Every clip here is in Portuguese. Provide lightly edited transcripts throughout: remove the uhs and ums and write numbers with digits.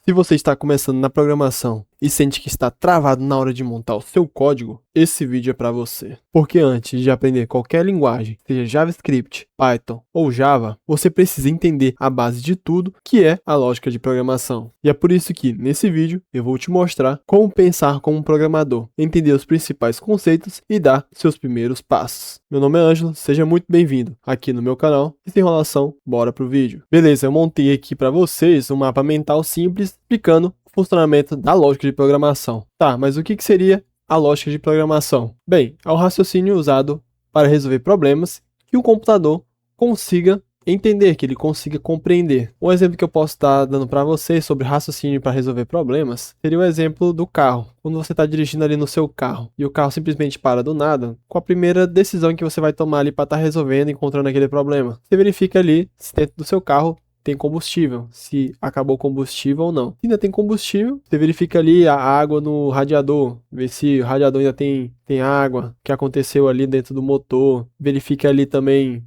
Se você está começando na programação e sente que está travado na hora de montar o seu código, esse vídeo é para você. Porque antes de aprender qualquer linguagem, seja JavaScript, Python ou Java, você precisa entender a base de tudo que é a lógica de programação. E é por isso que, nesse vídeo, eu vou te mostrar como pensar como um programador, entender os principais conceitos e dar seus primeiros passos. Meu nome é Ângelo, seja muito bem-vindo aqui no meu canal. E sem enrolação, bora pro vídeo. Beleza, eu montei aqui para vocês um mapa mental simples explicando o funcionamento da lógica de programação. Tá, mas o que seria a lógica de programação? Bem, é o raciocínio usado para resolver problemas que o computador consiga entender, que ele consiga compreender. Um exemplo que eu posso estar dando para vocês sobre raciocínio para resolver problemas seria o exemplo do carro. Quando você está dirigindo ali no seu carro e o carro simplesmente para do nada, qual a primeira decisão que você vai tomar ali para estar resolvendo, encontrando aquele problema? Você verifica ali se dentro do seu carro tem combustível, se acabou o combustível ou não. Se ainda tem combustível, você verifica ali a água no radiador, vê se o radiador ainda tem água, o que aconteceu ali dentro do motor, verifica ali também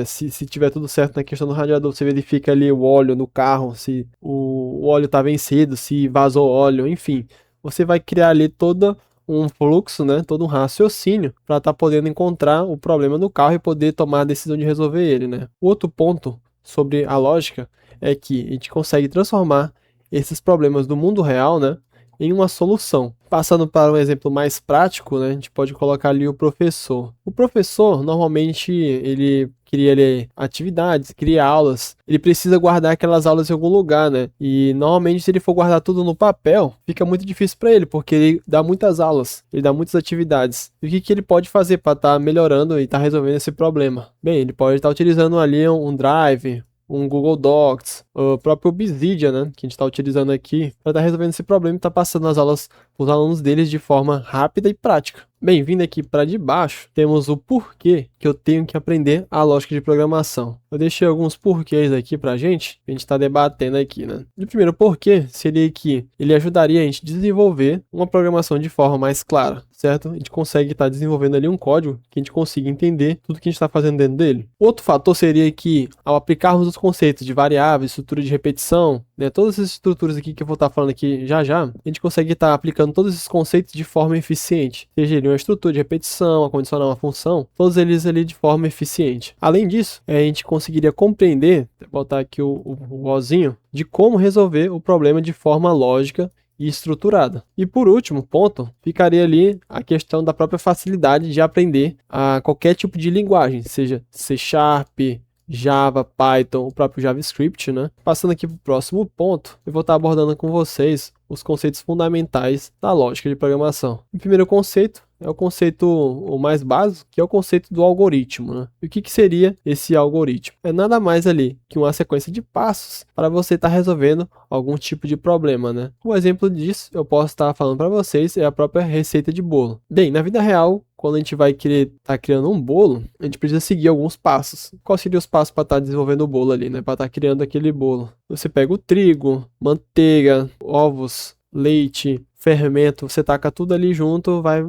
se tiver tudo certo na questão do radiador, você verifica ali o óleo no carro, se o óleo está vencido, se vazou óleo, enfim. Você vai criar ali todo um fluxo, né, todo um raciocínio para estar podendo encontrar o problema no carro e poder tomar a decisão de resolver ele, né. O outro ponto sobre a lógica é que a gente consegue transformar esses problemas do mundo real, né, em uma solução. Passando para um exemplo mais prático, né, a gente pode colocar ali o professor. O professor, normalmente, ele cria ali atividades, cria aulas, ele precisa guardar aquelas aulas em algum lugar, né? E normalmente, se ele for guardar tudo no papel, fica muito difícil para ele, porque ele dá muitas aulas, ele dá muitas atividades. E o que ele pode fazer para estar melhorando e estar resolvendo esse problema? Bem, ele pode estar utilizando ali um Drive, um Google Docs, o próprio Obsidian, né, que a gente está utilizando aqui para estar resolvendo esse problema e estar passando as aulas para os alunos deles de forma rápida e prática. Bem, vindo aqui para de baixo, temos o porquê que eu tenho que aprender a lógica de programação. Eu deixei alguns porquês aqui para a gente está debatendo aqui, né. O primeiro porquê seria que ele ajudaria a gente a desenvolver uma programação de forma mais clara, certo? A gente consegue estar desenvolvendo ali um código que a gente consiga entender tudo que a gente está fazendo dentro dele. Outro fator seria que, ao aplicarmos os conceitos de variáveis, estrutura de repetição, né, todas essas estruturas aqui que eu vou estar falando aqui já, a gente consegue estar aplicando todos esses conceitos de forma eficiente. Seja ele uma estrutura de repetição, a condicionar uma função, todos eles ali de forma eficiente. Além disso, a gente conseguiria compreender, vou botar aqui o ozinho, de como resolver o problema de forma lógica e estruturada. E por último ponto, ficaria ali a questão da própria facilidade de aprender a qualquer tipo de linguagem, seja C#, Java, Python, o próprio JavaScript, né? Passando aqui para o próximo ponto, eu vou estar abordando com vocês os conceitos fundamentais da lógica de programação. O primeiro conceito é o conceito o mais básico, que é o conceito do algoritmo, né? E o que seria esse algoritmo? É nada mais ali que uma sequência de passos para você estar resolvendo algum tipo de problema, né? Um exemplo disso, eu posso estar falando para vocês, é a própria receita de bolo. Bem, na vida real, quando a gente vai querer estar criando um bolo, a gente precisa seguir alguns passos. Quais seriam os passos para estar desenvolvendo o bolo ali, né? Para estar criando aquele bolo. Você pega o trigo, manteiga, ovos, leite, fermento, você taca tudo ali junto, vai,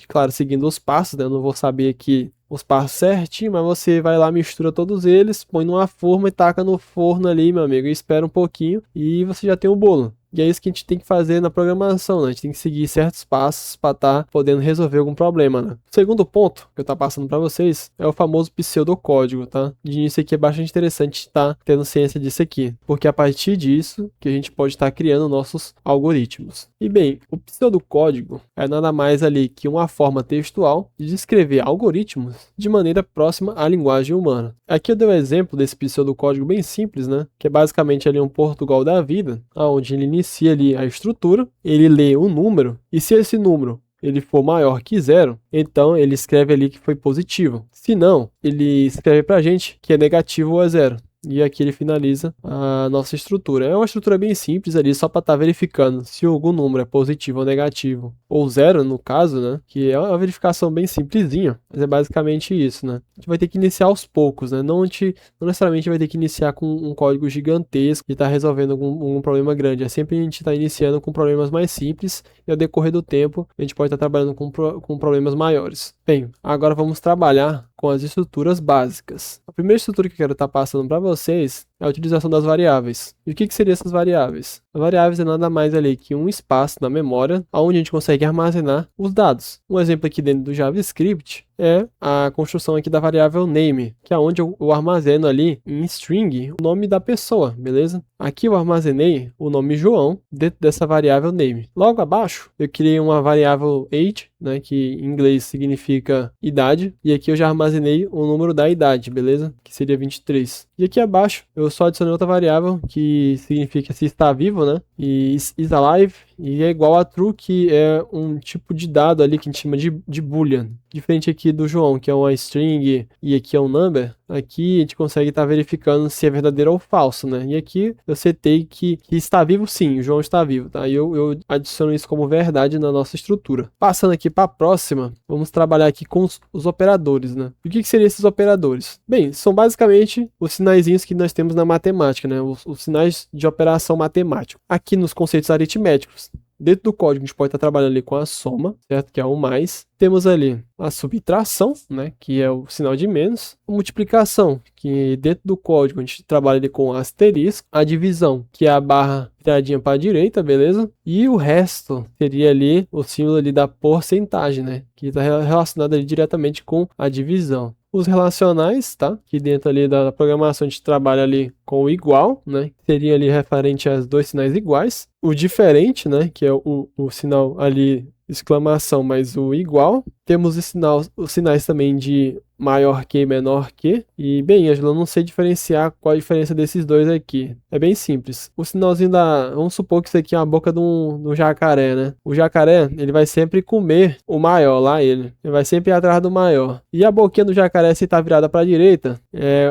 claro, seguindo os passos, né? Eu não vou saber aqui os passos certinho, mas você vai lá, mistura todos eles, põe numa forma e taca no forno ali, meu amigo, e espera um pouquinho e você já tem o bolo. E é isso que a gente tem que fazer na programação, né? A gente tem que seguir certos passos para estar podendo resolver algum problema, né? O segundo ponto que eu estou passando para vocês é o famoso pseudocódigo, tá? De início aqui é bastante interessante estar tendo ciência disso aqui, porque a partir disso que a gente pode estar criando nossos algoritmos. E bem, o pseudocódigo é nada mais ali que uma forma textual de descrever algoritmos de maneira próxima à linguagem humana. Aqui eu dei um exemplo desse pseudocódigo bem simples, né? Que é basicamente ali um Portugal da vida, onde ele inicia ali a estrutura, ele lê um número, e se esse número ele for maior que 0, então ele escreve ali que foi positivo. Se não, ele escreve pra gente que é negativo ou é 0. E aqui ele finaliza a nossa estrutura. É uma estrutura bem simples ali, só para estar verificando se algum número é positivo ou negativo, ou 0 no caso, né? Que é uma verificação bem simplesinha, mas é basicamente isso, né? A gente vai ter que iniciar aos poucos, né? Não necessariamente vai ter que iniciar com um código gigantesco e estar resolvendo algum problema grande. É sempre a gente está iniciando com problemas mais simples e ao decorrer do tempo a gente pode estar trabalhando com problemas maiores. Bem, agora vamos trabalhar com as estruturas básicas. A primeira estrutura que eu quero estar passando para vocês é a utilização das variáveis. E o que seriam essas variáveis? As variáveis é nada mais ali que um espaço na memória onde a gente consegue armazenar os dados. Um exemplo aqui dentro do JavaScript é a construção aqui da variável name, que é onde eu armazeno ali em string o nome da pessoa, beleza? Aqui eu armazenei o nome João dentro dessa variável name. Logo abaixo eu criei uma variável age, né, que em inglês significa idade, e aqui eu já armazenei o número da idade, beleza? Que seria 23. E aqui abaixo eu só adicionei outra variável que significa se está vivo, né? E is alive, e é igual a true, que é um tipo de dado ali que a gente chama de boolean. Diferente aqui do João, que é uma string, e aqui é um number, aqui a gente consegue estar verificando se é verdadeiro ou falso, né? E aqui eu setei que está vivo sim, o João está vivo, tá? E eu adiciono isso como verdade na nossa estrutura. Passando aqui para a próxima, vamos trabalhar aqui com os operadores, né? E o que seriam esses operadores? Bem, são basicamente os sinaizinhos que nós temos na matemática, né? Os sinais de operação matemática. Aqui nos conceitos aritméticos, dentro do código a gente pode estar trabalhando ali com a soma, certo? Que é o mais. Temos ali a subtração, né? Que é o sinal de menos. A multiplicação, que dentro do código a gente trabalha ali com asterisco. A divisão, que é a barra viradinha para a direita, beleza? E o resto seria ali o símbolo ali da porcentagem, né? Que está relacionado ali diretamente com a divisão. Os relacionais, tá? Que dentro ali da programação a gente trabalha ali com o igual, né? Seria ali referente aos dois sinais iguais. O diferente, né? Que é o sinal ali, exclamação, mais o igual. Temos os sinais também de maior que e menor que. E, bem, Ângelo, eu não sei diferenciar qual a diferença desses dois aqui. É bem simples. O sinalzinho vamos supor que isso aqui é a boca de um jacaré, né? O jacaré, ele vai sempre comer o maior lá, ele vai sempre ir atrás do maior. E a boquinha do jacaré, se tá virada para a direita,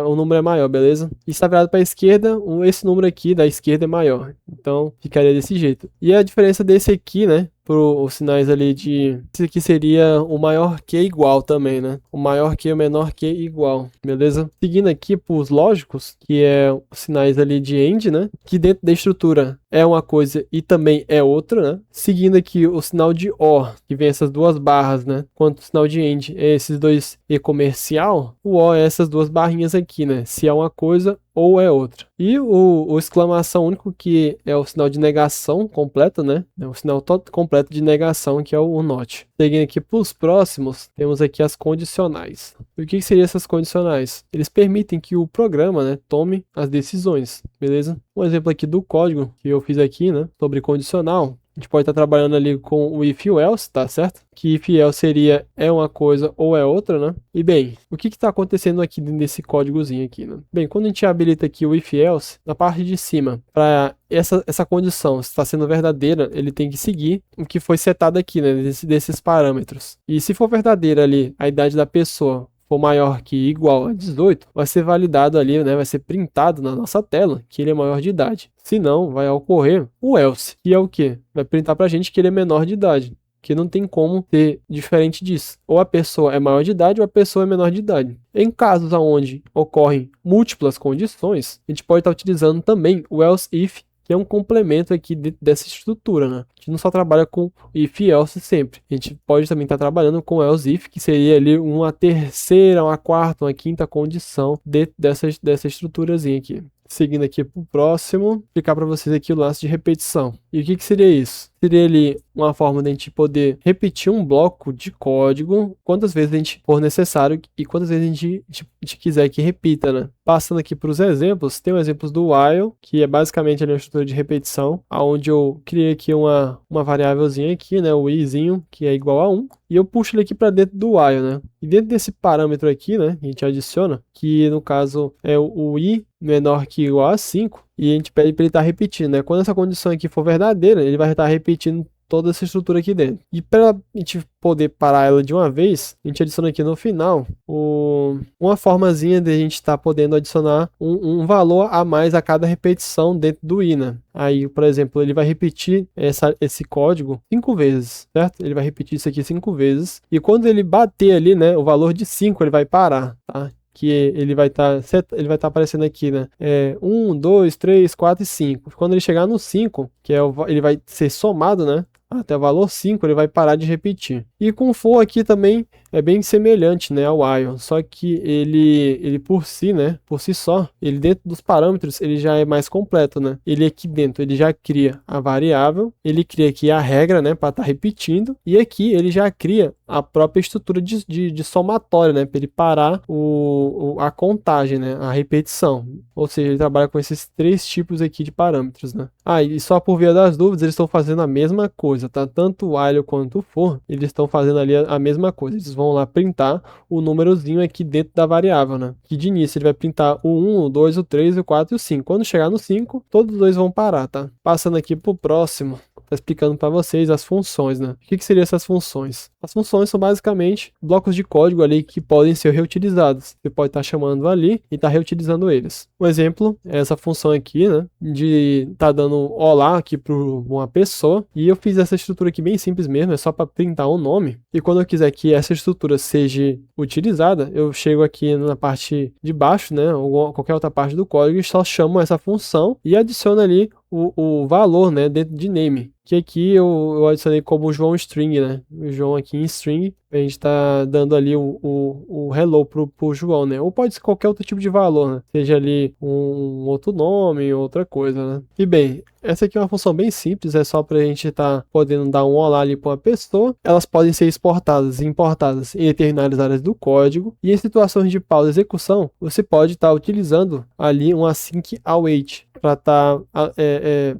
o número é maior, beleza? E se tá virado para a esquerda, esse número aqui da esquerda é maior. Então, ficaria desse jeito. E a diferença desse aqui, né? Os sinais ali esse aqui seria o maior que igual também, né? O maior que e o menor que igual, beleza? Seguindo aqui para os lógicos, que é os sinais ali de AND, né? Que dentro da estrutura é uma coisa e também é outra, né? Seguindo aqui o sinal de OR, que vem essas duas barras, né? Enquanto o sinal de AND é esses dois e comercial, o OR é essas duas barrinhas aqui, né? Se é uma coisa ou é outra. E o exclamação único, que é o sinal de negação completa, né? É o sinal completo de negação, que é o not. Seguindo aqui para os próximos, temos aqui as condicionais. E o que seriam essas condicionais? Eles permitem que o programa, né, tome as decisões, beleza? Um exemplo aqui do código que eu fiz aqui, né, sobre condicional. A gente pode estar trabalhando ali com o if else, tá certo? Que if else seria é uma coisa ou é outra, né? E bem, o que está acontecendo aqui nesse códigozinho aqui, né? Bem, quando a gente habilita aqui o if else, na parte de cima, para essa condição está sendo verdadeira, ele tem que seguir o que foi setado aqui, né? Desses parâmetros. E se for verdadeira ali a idade da pessoa for maior que igual a 18, vai ser validado ali, né? Vai ser printado na nossa tela que ele é maior de idade. Se não, vai ocorrer o else, que é o quê? Vai printar pra gente que ele é menor de idade, que não tem como ser diferente disso. Ou a pessoa é maior de idade ou a pessoa é menor de idade. Em casos onde ocorrem múltiplas condições, a gente pode estar utilizando também o else if, que é um complemento aqui dessa estrutura, né? A gente não só trabalha com if e else sempre. A gente pode também estar trabalhando com else if, que seria ali uma terceira, uma quarta, uma quinta condição dentro dessa estruturazinha aqui. Seguindo aqui para o próximo, explicar para vocês aqui o lance de repetição. E o que seria isso? Seria ali uma forma de a gente poder repetir um bloco de código quantas vezes a gente for necessário e quantas vezes a gente quiser que repita, né? Passando aqui para os exemplos, tem um exemplo do while, que é basicamente ali uma estrutura de repetição, onde eu criei aqui uma variávelzinha aqui, né? O izinho, que é igual a 1, e eu puxo ele aqui para dentro do while, né? E dentro desse parâmetro aqui, né? A gente adiciona, que no caso é o i menor que igual a 5, e a gente pede para ele estar repetindo, né? Quando essa condição aqui for verdadeira, ele vai estar repetindo toda essa estrutura aqui dentro. E para a gente poder parar ela de uma vez, a gente adiciona aqui no final uma formazinha de a gente estar podendo adicionar um valor a mais a cada repetição dentro do i, né? Aí, por exemplo, ele vai repetir esse código 5 vezes, certo? Ele vai repetir isso aqui 5 vezes, e quando ele bater ali, né, o valor de 5, ele vai parar, tá? Que ele vai estar aparecendo aqui, né? 1, 2, 3, 4 e 5. Quando ele chegar no 5, ele vai ser somado, né? até o valor 5, ele vai parar de repetir. E com for aqui também é bem semelhante, né, ao while, só que ele por si, né, por si só, ele dentro dos parâmetros, ele já é mais completo, né? Ele aqui dentro, ele já cria a variável, ele cria aqui a regra, né, para estar repetindo, e aqui ele já cria a própria estrutura de somatório, né, para ele parar a contagem, né, a repetição. Ou seja, ele trabalha com esses 3 tipos aqui de parâmetros, né? E só por via das dúvidas, eles estão fazendo a mesma coisa, tá? Tanto o while quanto o for, eles estão fazendo ali a mesma coisa. Eles vão lá printar o númerozinho aqui dentro da variável, né? Que de início ele vai printar o 1, o 2, o 3, o 4 e o 5. Quando chegar no 5, todos os dois vão parar, tá? Passando aqui pro próximo, tá explicando para vocês as funções, né? O que seriam essas funções? As funções são basicamente blocos de código ali que podem ser reutilizados. Você pode estar chamando ali e estar reutilizando eles. Um exemplo é essa função aqui, né? De estar dando olá aqui para uma pessoa. E eu fiz essa estrutura aqui bem simples mesmo, é só para printar um nome. E quando eu quiser que essa estrutura seja utilizada, eu chego aqui na parte de baixo, né? Ou qualquer outra parte do código e só chamo essa função e adiciono ali o valor, né, dentro de name, que aqui eu adicionei como João String, né, o João aqui em string, a gente tá dando ali o hello pro João, né, ou pode ser qualquer outro tipo de valor, né, seja ali um outro nome, outra coisa, né. E bem, essa aqui é uma função bem simples, é só pra gente estar podendo dar um olá ali para uma pessoa. Elas podem ser exportadas e importadas em determinadas áreas do código, e em situações de pausa e execução, você pode estar utilizando ali um async await, para estar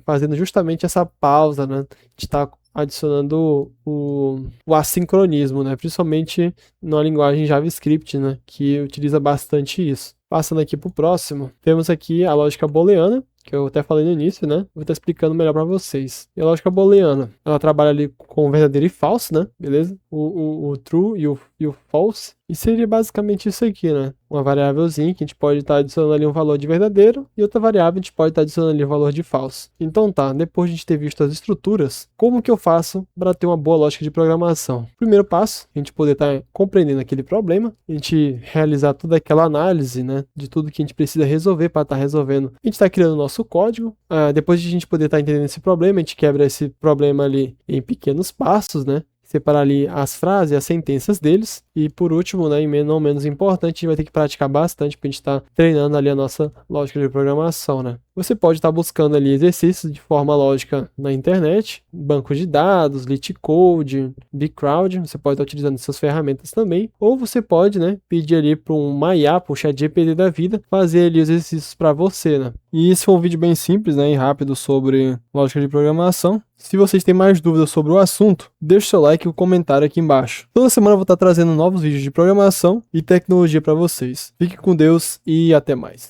fazendo justamente essa pausa, né, de estar adicionando o assincronismo, né, principalmente na linguagem JavaScript, né, que utiliza bastante isso. Passando aqui para o próximo, temos aqui a lógica booleana, que eu até falei no início, né? Vou estar explicando melhor para vocês. E a lógica booleana, ela trabalha ali com o verdadeiro e falso, né? Beleza? O true e o false. E seria basicamente isso aqui, né? Uma variávelzinha que a gente pode estar adicionando ali um valor de verdadeiro e outra variável a gente pode estar adicionando ali um valor de falso. Então tá, depois de a gente ter visto as estruturas, como que eu faço para ter uma boa lógica de programação? Primeiro passo, a gente poder estar compreendendo aquele problema, a gente realizar toda aquela análise, né, de tudo que a gente precisa resolver para estar resolvendo. A gente está criando o nosso código, depois de a gente poder estar entendendo esse problema, a gente quebra esse problema ali em pequenos passos, né? Separar ali as frases e as sentenças deles. E por último, né, e não menos importante, a gente vai ter que praticar bastante para a gente estar treinando ali a nossa lógica de programação, né? Você pode estar buscando ali exercícios de forma lógica na internet, banco de dados, LeetCode, BigCrowd, você pode estar utilizando essas ferramentas também, ou você pode, né, pedir ali para um MyApp, um ChatGPT da vida, fazer ali os exercícios para você, né? E esse foi um vídeo bem simples, né, e rápido sobre lógica de programação. Se vocês têm mais dúvidas sobre o assunto, deixe seu like e o comentário aqui embaixo. Toda semana eu vou estar trazendo novos vídeos de programação e tecnologia para vocês. Fique com Deus e até mais.